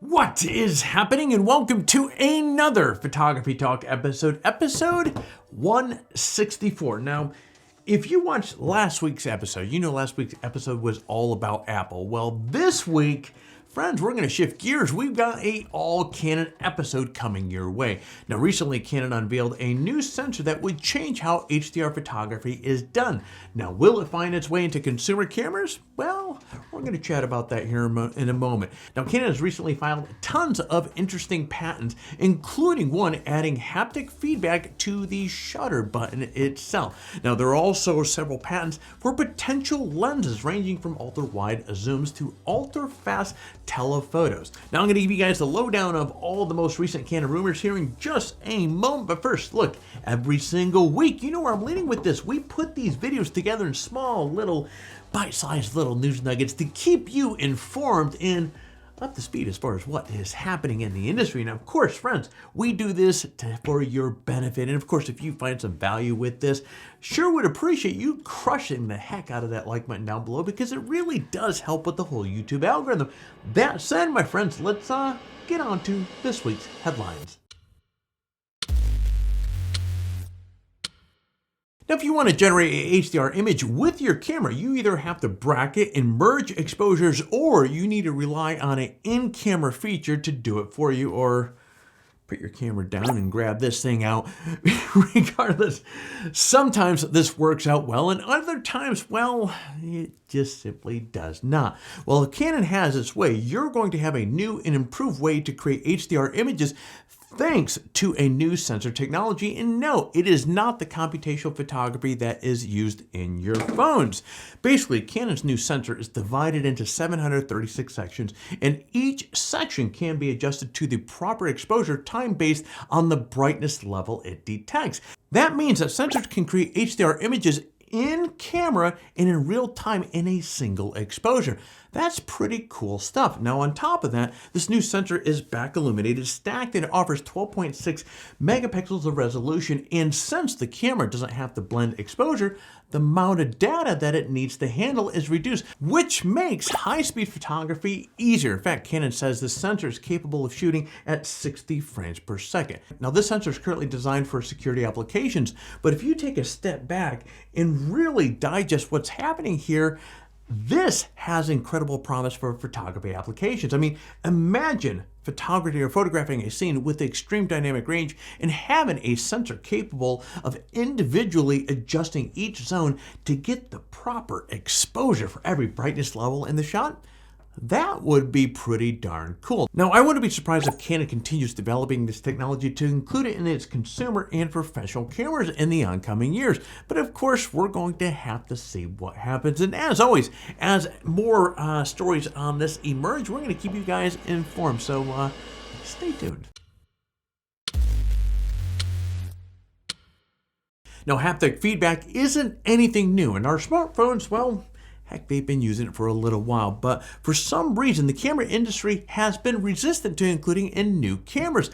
What is happening, and welcome to another Photography Talk episode 164. Now, if you watched last week's episode, you know last week's episode was all about Apple. Well, this week, friends, we're going to shift gears. We've got a all-Canon episode coming your way. Now, recently, Canon unveiled a new sensor that would change how HDR photography is done. Now, will it find its way into consumer cameras? Well, we're going to chat about that here in a moment. Now, Canon has recently filed tons of interesting patents, including one adding haptic feedback to the shutter button itself. Now, there are also several patents for potential lenses ranging from ultra-wide zooms to ultra-fast telephotos. Now, I'm going to give you guys the lowdown of all the most recent Canon rumors here in just a moment. But first, look, every single week, you know where I'm leading with this. We put these videos together in small little bite-sized little news nuggets to keep you informed and up to speed as far as what is happening in the industry. Now, of course, friends, we do this for your benefit. And of course, if you find some value with this, sure would appreciate you crushing the heck out of that like button down below, because it really does help with the whole YouTube algorithm. That said, my friends, let's get on to this week's headlines. Now, if you want to generate an HDR image with your camera, you either have to bracket and merge exposures, or you need to rely on an in-camera feature to do it for you, or put your camera down and grab this thing out. Regardless, sometimes this works out well, and other times, well, it just simply does not. Well, if Canon has its way, you're going to have a new and improved way to create HDR images thanks to a new sensor technology. And no, it is not the computational photography that is used in your phones. Basically, Canon's new sensor is divided into 736 sections, and each section can be adjusted to the proper exposure time based on the brightness level it detects. That means that sensors can create HDR images in camera and in real time in a single exposure. That's pretty cool stuff. Now, on top of that, this new sensor is back illuminated, stacked, and it offers 12.6 megapixels of resolution. And since the camera doesn't have to blend exposure, the amount of data that it needs to handle is reduced, which makes high-speed photography easier. In fact, Canon says this sensor is capable of shooting at 60 frames per second. Now, this sensor is currently designed for security applications, but if you take a step back and really digest what's happening here, this has incredible promise for photography applications. I mean, imagine photographing a scene with extreme dynamic range and having a sensor capable of individually adjusting each zone to get the proper exposure for every brightness level in the shot. That would be pretty darn cool. Now, I wouldn't be surprised if Canon continues developing this technology to include it in its consumer and professional cameras in the oncoming years. But of course, we're going to have to see what happens. And as always, as more stories on this emerge, we're going to keep you guys informed. So stay tuned. Now, haptic feedback isn't anything new, and our smartphones, well, heck, they've been using it for a little while, but for some reason, the camera industry has been resistant to including in new cameras.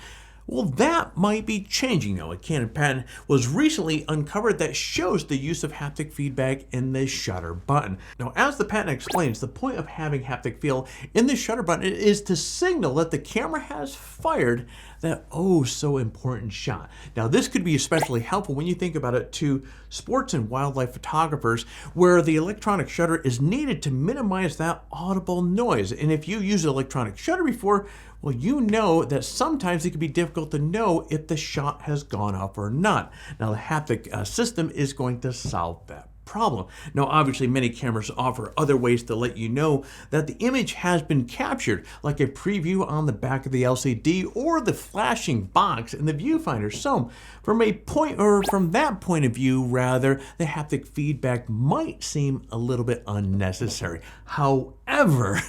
Well, that might be changing now. A Canon patent was recently uncovered that shows the use of haptic feedback in the shutter button. Now, as the patent explains, the point of having haptic feel in the shutter button is to signal that the camera has fired that oh so important shot. Now, this could be especially helpful when you think about it to sports and wildlife photographers, where the electronic shutter is needed to minimize that audible noise. And if you used electronic shutter before, well, you know that sometimes it can be difficult to know if the shot has gone off or not. Now, the haptic system is going to solve that problem. Now, obviously, many cameras offer other ways to let you know that the image has been captured, like a preview on the back of the LCD or the flashing box in the viewfinder. So, from that point of view, rather, the haptic feedback might seem a little bit unnecessary. However,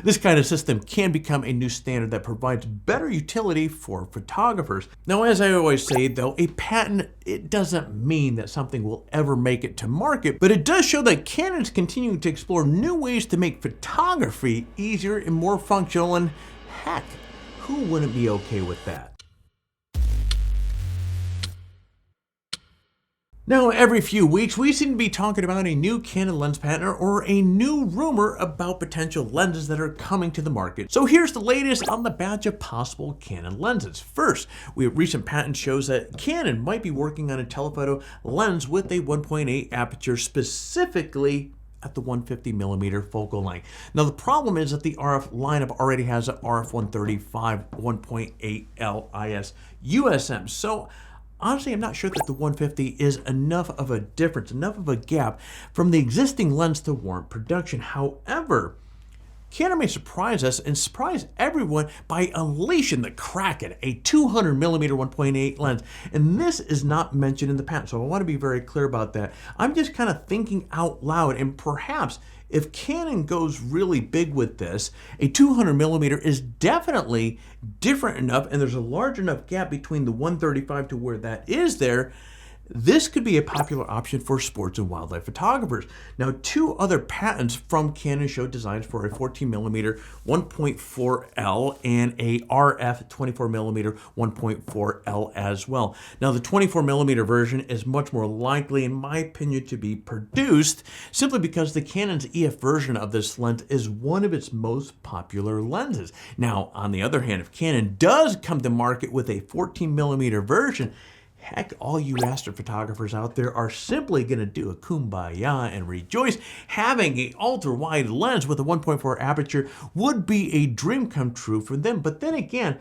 this kind of system can become a new standard that provides better utility for photographers. Now, as I always say, though, a patent, it doesn't mean that something will ever make it to market, but it does show that Canon is continuing to explore new ways to make photography easier and more functional, and heck, who wouldn't be okay with that? Now, every few weeks, we seem to be talking about a new Canon lens patent or a new rumor about potential lenses that are coming to the market. So here's the latest on the batch of possible Canon lenses. First, recent patent shows that Canon might be working on a telephoto lens with a 1.8 aperture, specifically at the 150mm focal length. Now, the problem is that the RF lineup already has an RF 135 1.8 LIS USM. So honestly, I'm not sure that the 150 is enough of a difference, enough of a gap from the existing lens to warrant production. However, Canon may surprise us and surprise everyone by unleashing the Kraken, a 200mm 1.8 lens. And this is not mentioned in the patent, so I want to be very clear about that. I'm just kind of thinking out loud, and perhaps if Canon goes really big with this, a 200mm is definitely different enough, and there's a large enough gap between the 135 to where that is there. This could be a popular option for sports and wildlife photographers. Now, two other patents from Canon show designs for a 14mm 1.4L and a RF 24mm 1.4L as well. Now, the 24mm version is much more likely, in my opinion, to be produced simply because the Canon's EF version of this lens is one of its most popular lenses. Now, on the other hand, if Canon does come to market with a 14mm version, heck, all you astrophotographers out there are simply going to do a kumbaya and rejoice. Having an ultra-wide lens with a 1.4 aperture would be a dream come true for them. But then again,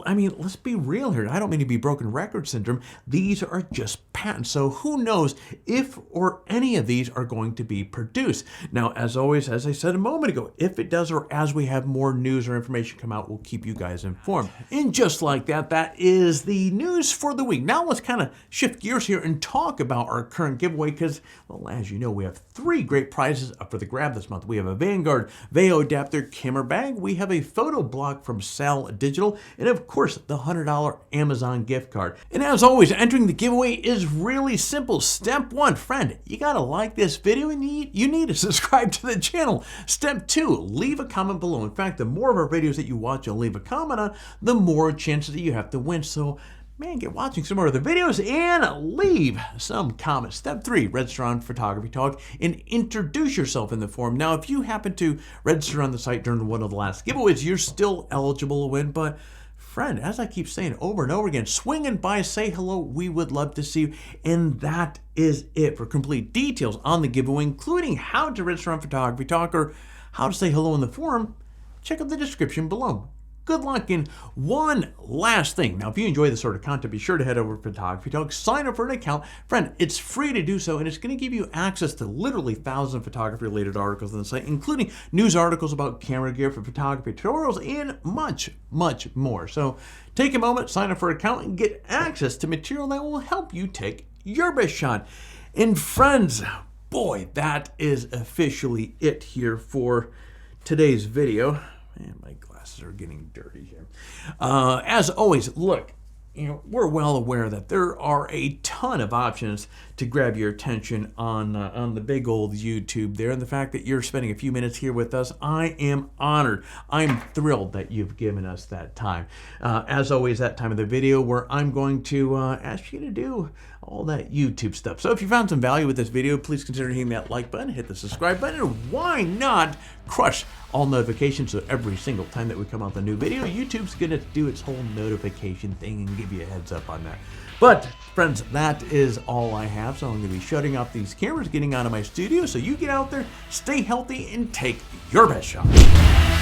I mean, let's be real here. I don't mean to be broken record syndrome. These are just patents. So who knows if or any of these are going to be produced. Now, as always, as I said a moment ago, if it does or as we have more news or information come out, we'll keep you guys informed. And just like that, that is the news for the week. Now let's kind of shift gears here and talk about our current giveaway because, well, as you know, we have 3 great prizes up for the grab this month. We have a Vanguard VEO adapter camera bag. We have a photo block from Sal Digital, and of course, the $100 Amazon gift card. And as always, entering the giveaway is really simple. Step 1, friend, you gotta like this video and you need to subscribe to the channel. Step 2, leave a comment below. In fact, the more of our videos that you watch and leave a comment on, the more chances that you have to win. So, man, get watching some more of the videos and leave some comments. Step 3, register on Photography Talk and introduce yourself in the forum. Now, if you happen to register on the site during one of the last giveaways, you're still eligible to win, but friend, as I keep saying over and over again, swinging by, say hello, we would love to see you. And that is it. For complete details on the giveaway, including how to register on Photography Talk or how to say hello in the forum, check out the description below. Good luck. And one last thing. Now, if you enjoy this sort of content, be sure to head over to Photography Talk, sign up for an account. Friend, it's free to do so, and it's going to give you access to literally thousands of photography-related articles on the site, including news articles about camera gear for photography tutorials and much, much more. So take a moment, sign up for an account, and get access to material that will help you take your best shot. And friends, boy, that is officially it here for today's video. Man, my glasses are getting dirty here. As always, look, we're well aware that there are a ton of options to grab your attention on the big old YouTube there, and the fact that you're spending a few minutes here with us, I am honored. I'm thrilled that you've given us that time. As always, that time of the video where I'm going to ask you to do all that YouTube stuff. So if you found some value with this video, please consider hitting that like button, hit the subscribe button, and why not crush all notifications so every single time that we come out with a new video, YouTube's gonna do its whole notification thing and give you a heads up on that. But friends, that is all I have. So I'm gonna be shutting off these cameras, getting out of my studio. So you get out there, stay healthy, and take your best shot.